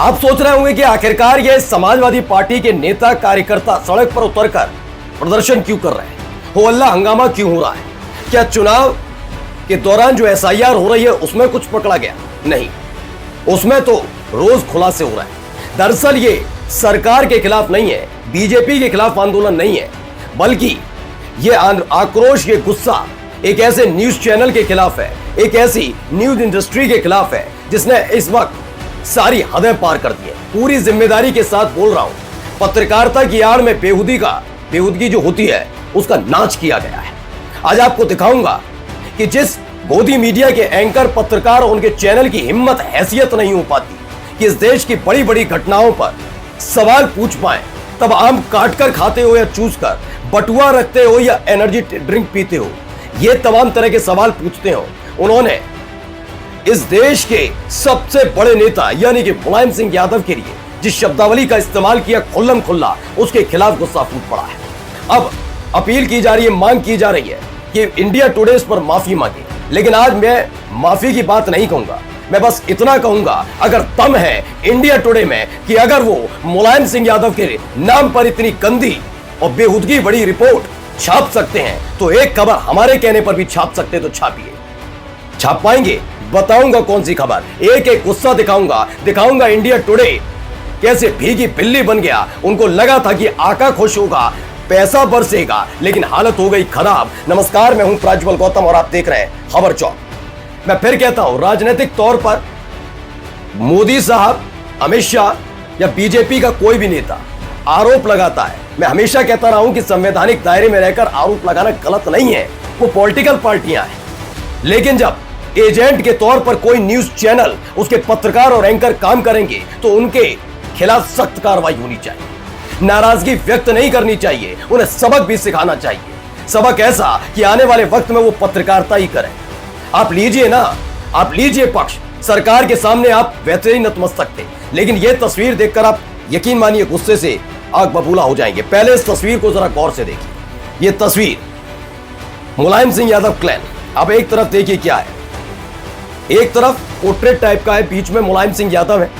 आप सोच रहे होंगे कि आखिरकार ये समाजवादी पार्टी के नेता कार्यकर्ता सड़क पर उतरकर प्रदर्शन क्यों कर रहे हैं, हो अल्लाह हंगामा क्यों हो रहा है। क्या चुनाव के दौरान जो एसआईआर हो रही है उसमें कुछ पकड़ा गया? नहीं, उसमें तो रोज खुलासे हो रहे हैं। दरअसल ये सरकार के खिलाफ नहीं है, बीजेपी के खिलाफ आंदोलन नहीं है, बल्कि ये आक्रोश, ये गुस्सा एक ऐसे न्यूज चैनल के खिलाफ है, एक ऐसी न्यूज इंडस्ट्री के खिलाफ है जिसने इस वक्त सारी हदें पार कर दी है। पूरी जिम्मेदारी के साथ बोल रहा हूं, पत्रकारिता की आड़ में बेहुदगी जो होती है उसका नाच किया गया है। आज आपको दिखाऊंगा कि जिस गोदी मीडिया के एंकर, पत्रकार और उनके चैनल की हिम्मत, हैसियत नहीं हो पाती कि इस देश की बड़ी बड़ी घटनाओं पर सवाल पूछ पाए, तब आम काट कर खाते हो या चूस कर, बटुआ रखते हो या एनर्जी ड्रिंक पीते हो, ये तमाम तरह के सवाल पूछते हो। उन्होंने इस देश के सबसे बड़े नेता यानी कि मुलायम सिंह यादव के लिए जिस शब्दावली का इस्तेमाल किया खुल्लम खुल्ला, उसके खिलाफ गुस्सा फूट पड़ा है। अब अपील की जा रही है, मांग की जा रही है कि इंडिया टुडे इस पर माफी मांगे। लेकिन आज मैं माफी की बात नहीं कहूंगा, मैं बस इतना कहूंगा, अगर दम है इंडिया टुडे में कि अगर वो मुलायम सिंह यादव के नाम पर इतनी गंदी और बेहुदगी बड़ी रिपोर्ट छाप सकते हैं, तो एक खबर हमारे कहने पर भी छाप सकते, तो छापिए। छाप पाएंगे? बताऊंगा कौन सी खबर, एक एक गुस्सा दिखाऊंगा इंडिया टुडे कैसे भीगी बिल्ली बन गया। उनको लगा था कि आका खुश होगा, पैसा बरसेगा, लेकिन हालत हो गई खराब। नमस्कार, मैं हूं प्राज्वल गौतम और आप देख रहे हैं खबर चौक। मैं फिर कहता हूं, राजनीतिक तौर पर मोदी साहब, अमित शाह या बीजेपी का कोई भी नेता आरोप लगाता है, मैं हमेशा कहता रहा हूं कि संवैधानिक दायरे में रहकर आरोप लगाना गलत नहीं है, वो पॉलिटिकल पार्टियां हैं। लेकिन जब एजेंट के तौर पर कोई न्यूज चैनल, उसके पत्रकार और एंकर काम करेंगे तो उनके खिलाफ सख्त कार्रवाई होनी चाहिए। नाराजगी व्यक्त नहीं करनी चाहिए, उन्हें सबक भी सिखाना चाहिए। सबक ऐसा कि आने वाले वक्त में वो पत्रकारिता ही करें। आप लीजिए ना, आप लीजिए पक्ष, सरकार के सामने आप वैसे ही नतमस्तक थे, लेकिन यह तस्वीर देखकर आप यकीन मानिए गुस्से से आग बबूला हो जाएंगे। पहले इस तस्वीर को जरा गौर से देखिए। यह तस्वीर मुलायम सिंह यादव क्लैन। अब एक तरफ देखिए क्या है, एक तरफ पोर्ट्रेट टाइप का है, बीच में मुलायम सिंह यादव है।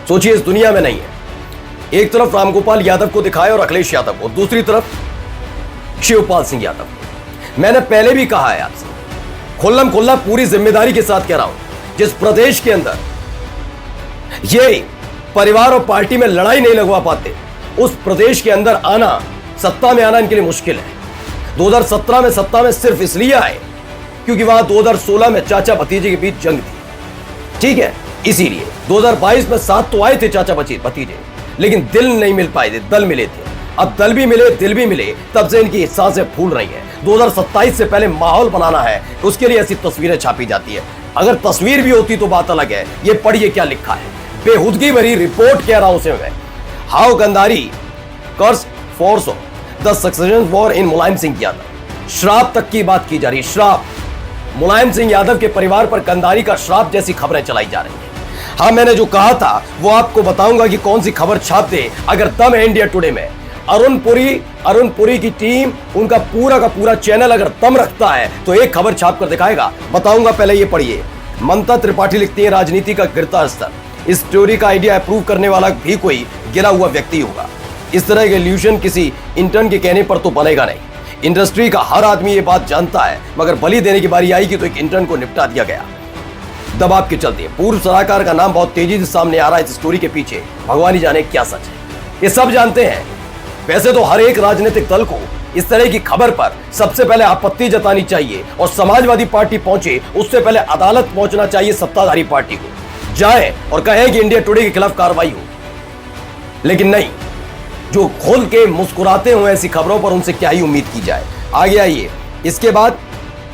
सोचिए इस दुनिया में नहीं है। एक तरफ रामगोपाल यादव को दिखाया और अखिलेश यादव को, दूसरी तरफ शिवपाल सिंह यादव। मैंने पहले भी कहा है आपसे, खुल्लम खुल्ला पूरी जिम्मेदारी के साथ कह रहा हूं, जिस प्रदेश के अंदर ये परिवार और पार्टी में लड़ाई नहीं लगवा पाते, उस प्रदेश के अंदर आना, सत्ता में आना इनके लिए मुश्किल है। 2017 में सत्ता में सिर्फ इसलिए आए क्योंकि वहां 2016 में चाचा भतीजे के बीच जंग थी, ठीक है, इसीलिए 2022 में साथ तो आए थे चाचा भतीजे, लेकिन दिल नहीं मिल पाए थे, दल मिले थे। अब दल भी मिले, दिल भी मिले, तब से इनकी सांसें फूल रही हैं। 2027 से पहले माहौल बनाना है, उसके लिए ऐसी तस्वीरें छापी जाती है। अगर तस्वीर भी होती तो बात अलग है। ये पढ़िए क्या लिखा है, बेहुदगी भरी रिपोर्ट कह रहा हूं उसे मैं। How Gandhari curse forced the succession war in Mulayam Singh Yadav. श्राप तक की बात की जा रही है, श्राप। मुलायम सिंह यादव के परिवार पर गंधारी का श्राप जैसी खबरें चलाई जा रही हैं। हाँ, मैंने जो कहा था वो आपको बताऊंगा कि कौन सी खबर छाप दे अगर दम है इंडिया टुडे में। अरुण पुरी की टीम, उनका पूरा का पूरा चैनल अगर दम रखता है तो एक खबर छाप कर दिखाएगा। बताऊंगा, पहले ये पढ़िए। ममता त्रिपाठी लिखती है, राजनीति का गिरता स्तर। इस स्टोरी का आइडिया अप्रूव करने वाला भी कोई गिरा हुआ व्यक्ति होगा। इस तरह के इल्यूशन किसी इंटर्न के कहने पर तो बनेगा नहीं। इंडस्ट्री का हर आदमी ये बात जानता है, मगर बलि देने की बारी आई कि तो एक इंटर्न को निपटा दिया गया दबाव के चलते। पूर्व सलाहकार का नाम बहुत तेजी से सामने आ रहा है। इस स्टोरी के पीछे भगवान ही जाने क्या सच है, ये सब जानते हैं। वैसे तो हर एक राजनीतिक दल को इस तरह की खबर पर सबसे पहले आपत्ति जतानी चाहिए, और समाजवादी पार्टी पहुंचे उससे पहले अदालत पहुंचना चाहिए सत्ताधारी पार्टी को। जाए और कहे कि इंडिया टुडे के खिलाफ कार्रवाई हो, लेकिन नहीं, जो खोल के मुस्कुराते हो ऐसी खबरों पर, उनसे क्या ही उम्मीद की जाए। आगे आइए, इसके बाद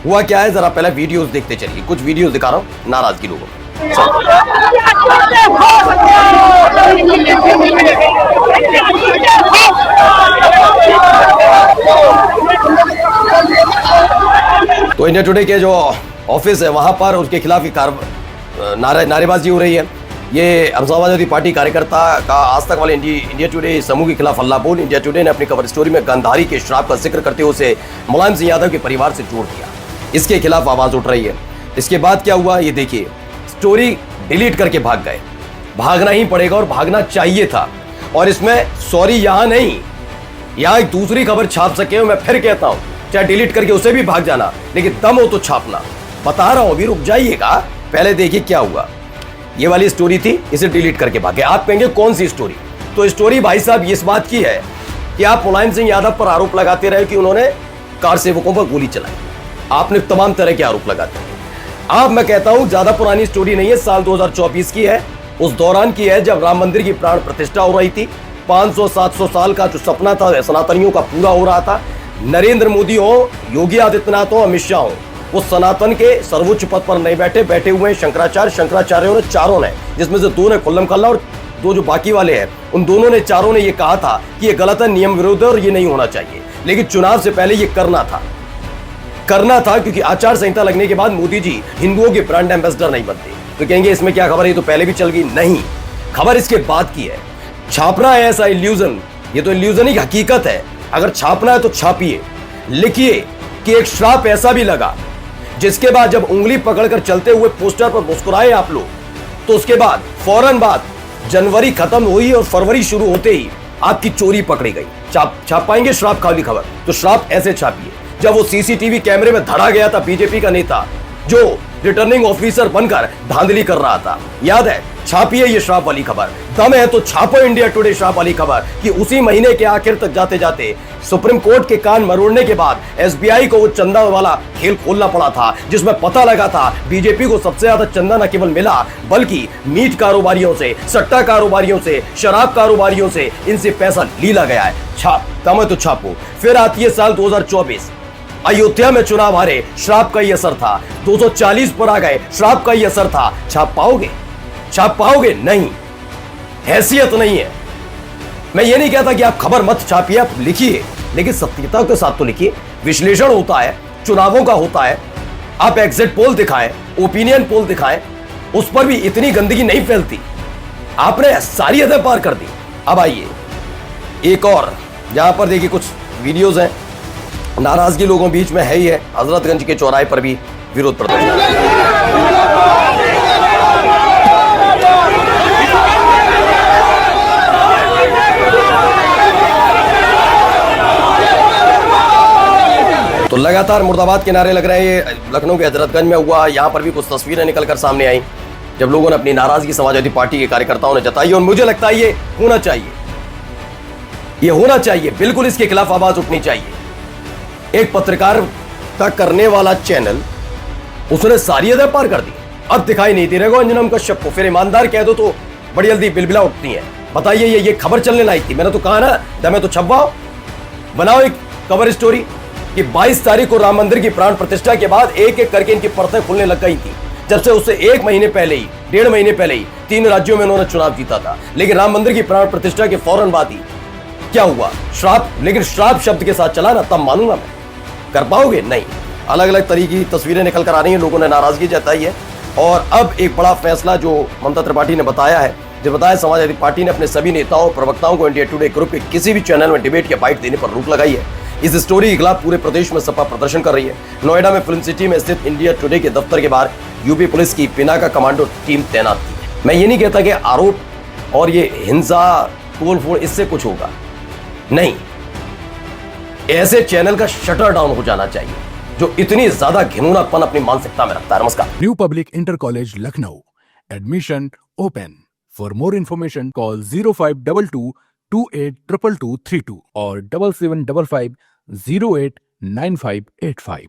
हुआ क्या है, जरा पहले वीडियोस देखते चलिए। कुछ वीडियोस दिखा रहा हूं नाराजगी लोगों को। तो इंडिया टुडे के जो ऑफिस है वहां पर उसके खिलाफ नारेबाजी हो रही है। ये समाजवादी पार्टी कार्यकर्ता का आज तक वाले इंडिया टुडे समूह के खिलाफ हल्ला बोल। इंडिया टुडे ने अपनी कवर स्टोरी में गंधारी के श्राप का जिक्र करते हुए उसे मुलायम सिंह यादव के परिवार से जोड़ दिया। इसके खिलाफ आवाज उठ रही है। इसके बाद क्या हुआ ये देखिए, स्टोरी डिलीट करके भाग गए। भागना ही पड़ेगा और भागना चाहिए था। और इसमें सॉरी यहां नहीं, यहां एक दूसरी खबर छाप सके हो, मैं फिर कहता हूं, चाहे डिलीट करके उसे भी भाग जाना, लेकिन दम हो तो छापना। बता रहा हूं अभी, रुक जाइएगा, पहले देखिए क्या हुआ। ये वाली स्टोरी थी, इसे डिलीट करके भागे। आप कहेंगे कौन सी स्टोरी? तो स्टोरी भाई साहब इस बात की है कि आप मुलायम सिंह यादव पर आरोप लगाते रहे कि उन्होंने कार सेवकों पर गोली चलाई। आपने तमाम तरह के आरोप लगाते रहे। अब मैं कहता हूं ज्यादा पुरानी स्टोरी नहीं है, साल 2024 की है, उस दौरान की है जब राम मंदिर की प्राण प्रतिष्ठा हो रही थी। 500-700 साल का जो सपना था सनातनियों का पूरा हो रहा था। नरेंद्र मोदी हो, योगी आदित्यनाथ हो, अमित शाह हो, वो सनातन के सर्वोच्च पद पर नहीं बैठे हुए हैं शंकराचार्यों ने, चारों ने, जिसमें से 2 ने खुल्लम खल्ला और 2 जो बाकी वाले हैं, उन दोनों ने, चारों ने ये कहा था कि ये गलत है, नियम विरुद्ध है और ये नहीं होना चाहिए। लेकिन चुनाव से पहले ये करना था क्योंकि आचार संहिता लगने के बाद मोदी जी हिंदुओं के ब्रांड एम्बेसडर नहीं बनते। तो कहेंगे इसमें क्या खबर है, ये तो पहले भी चल गई। नहीं, खबर इसके बाद की है। छापना है ऐसा इल्यूजन, ये तो इल्यूजन ही हकीकत है। अगर छापना है तो छापिए, लिखिए कि एक श्राप ऐसा भी लगा जिसके बाद जब उंगली पकड़कर चलते हुए पोस्टर पर मुस्कुराए आप लोग, तो उसके बाद फौरन बाद जनवरी खत्म हुई और फरवरी शुरू होते ही आपकी चोरी पकड़ी गई। छाप पाएंगे श्राप खाली खबर? तो श्राप ऐसे छापिए, जब वो सीसीटीवी कैमरे में धरा गया था बीजेपी का नेता जो रिटर्निंग ऑफिसर बनकर धांधली कर रहा था, याद है? छापिए ये श्राप वाली खबर। दम है तो छापो इंडिया टुडे श्राप वाली खबर कि उसी महीने के आखिर तक जाते जाते सुप्रीम कोर्ट के कान मरोड़ने के बाद एसबीआई को वो चंदा वाला खेल खोलना पड़ा था, जिसमें पता लगा था बीजेपी को सबसे ज्यादा चंदा न केवल मिला बल्कि मीट कारोबारियों से, सट्टा कारोबारियों से, शराब कारोबारियों से, इनसे पैसा लीला गया है। छाप, दम है तो छापो। फिर आती है साल 2024, अयोध्या में चुनाव हारे, श्राप का ही असर था। 240 पर आ गए, श्राप का ही असर था। छाप पाओगे? नहीं, हैसियत नहीं है। मैं ये नहीं कहता कि आप खबर मत छापिए, आप लिखिए, लेकिन सत्यता के साथ तो लिखिए। विश्लेषण होता है, चुनावों का होता है। आप एग्जिट पोल दिखाएं, ओपिनियन पोल दिखाएं, उस पर भी इतनी गंदगी नहीं फैलती। आपने सारी हदें पार कर दी। अब आइए एक और, जहां पर देखिए कुछ वीडियोस हैं, नाराजगी लोगों बीच में है ही है। हजरतगंज के चौराहे पर भी विरोध प्रदर्शन। तो लगातार मुर्दाबाद के नारे लग रहे हैं। ये लखनऊ के हजरतगंज में हुआ। यहां पर भी कुछ तस्वीरें निकलकर सामने आई जब लोगों ने अपनी नाराजगी समाजवादी पार्टी के कार्यकर्ताओं ने जताई, और मुझे लगता है ये होना चाहिए, बिल्कुल इसके खिलाफ आवाज उठनी चाहिए। एक पत्रकारिता करने वाला चैनल, उसने सारी हदें पार कर दी। अब दिखाई नहीं दे रहा अंजुम कश्यप को। फिर ईमानदार कह दो तो बड़ी जल्दी बिलबिला उठती है। बताइए ये खबर चलने लायक थी? मैंने तो कहा ना, दमे तो छपवाओ, बनाओ एक कवर स्टोरी कि 22 तारीख को राम मंदिर की प्राण प्रतिष्ठा के बाद एक एक करके इनकी परतें खुलने लग गई थी। जब से उससे 1 महीने पहले ही, 1.5 महीने पहले ही 3 राज्यों में उन्होंने चुनाव जीता था। लेकिन राम मंदिर की प्राण प्रतिष्ठा के फौरन बाद ही क्या हुआ? श्राप। लेकिन श्राप शब्द के साथ चला ना, तब मानूंगा मैं। कर पाओगे? नहीं। अलग अलग तरीके की तस्वीरें निकल कर आ रही हैं, लोगों ने नाराजगी जताई है। और अब एक बड़ा फैसला जो ममता त्रिपाठी ने बताया है, जो बताया समाजवादी पार्टी ने अपने सभी नेताओं और प्रवक्ताओं को इंडिया टुडे ग्रुप के किसी भी चैनल में डिबेट या बाइट देने पर रोक लगाई है। इस स्टोरी के खिलाफ पूरे प्रदेश में सपा प्रदर्शन कर रही है। नोएडा में फिल्म सिटी में स्थित इंडिया टुडे के दफ्तर के बाहर यूपी पुलिस की पिनाका कमांडो टीम तैनात की है। मैं ये नहीं कहता कि आरोप और ये हिंसा, तोड़ फोड़, इससे कुछ होगा नहीं। ऐसे चैनल का शटर डाउन हो जाना चाहिए जो इतनी ज्यादा घिनौनापन अपनी मानसिकता में रखता है। नमस्कार। New public inter college Lucknow, admission open. For more information call 0522 282232 और 7755 089585।